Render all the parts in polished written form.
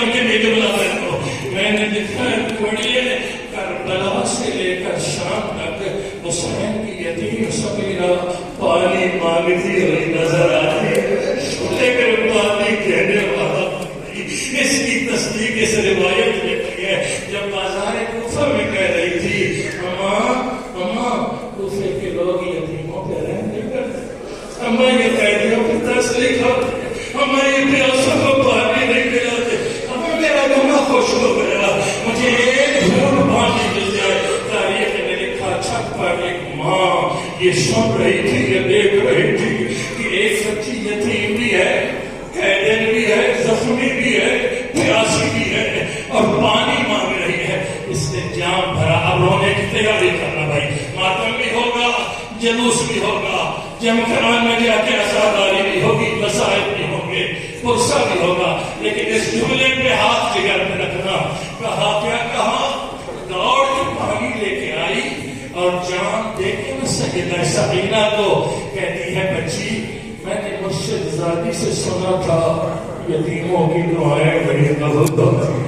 یتیموں کے میدان کو میں نے لکھا ہے پڑھیے کربلا سے لے کر شام تک حسین کی یتیم صغیرہ پانی مانگتی ہوئی نظر آتی لیکن پانی کہنے والا اس کی تصدیق اس روایت میں کی ہے جب بازار کوفہ میں کہہ رہی تھی اماں کوفے کے لوگ یتیموں پہ رحم نہیں کرتے اماں یہ قیدیوں کی ترس نہیں کھاتے اماں یہ پیاسوں کو پانی نہیں پلاتے اماں میرا گناہ خوش ہو گیا مجھے ایک گھونٹ پانی مل جائے تاریخ میں لکھا چھت پر ایک ماں یہ سن رہی تھی یہ دیکھ رہی تھی کہ ایک بچی یتیم بھی ہے قیدین بھی ہے زخمی بھی ہے پیاسی بھی ہے اور پانی مانگ رہی ہے اس نے جام بھرا اب رونے کی تیاری کرنا بھائی ماتم بھی ہوگا جلوس بھی ہوگا جمخران میں جا کے عزاداری بھی ہوگی مسائل بھی ہوں گے پرسہ بھی ہوگا لیکن اس جملے پہ ہاتھ جگر پہ رکھنا کہا کیا کہا دوڑ کے پانی لے کے آئی اور جان دے کے سیدہ سکینہ کو کہتی ہے بچی میں نے مرشد زادی سے سنا تھا یتیموں کی دعائیں بڑی قبول ہوتی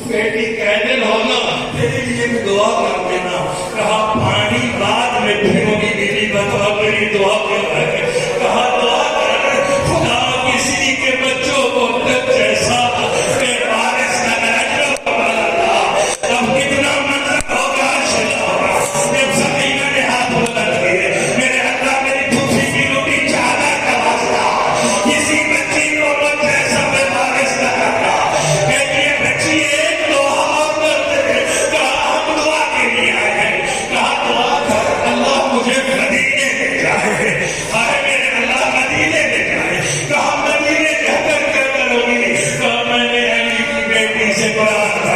بیٹی قیدین ہونا تیرے لیے بھی دعا کر دینا کہا پانی بعد میں پیوں گی میری بتا میری دعا کیا ہے کہا دعا کر خدا کسی کے بچوں کو تک جیسا کہ بارش کا نجر ہوگا اب کتنا منظر ہوگا شلا جب سکینہ نے ہاتھ بلند کیے میرے اللہ میری پھوپھی کی روٹی چادر کا واسطہ کسی بچی کو مت جیسا میں بارش کا نجر کہتی ہے بچی ایک دعا اور کر دے کہا ہم دعا کے لیے آئے ہیں کہا دعا کر اللہ مجھے مدینے لے جائے ہائے میرے اللہ مدینے لے جائے کہا مدینے جا کر کیا کرو گی کہا میں نے علی کی بیٹی سے قرآن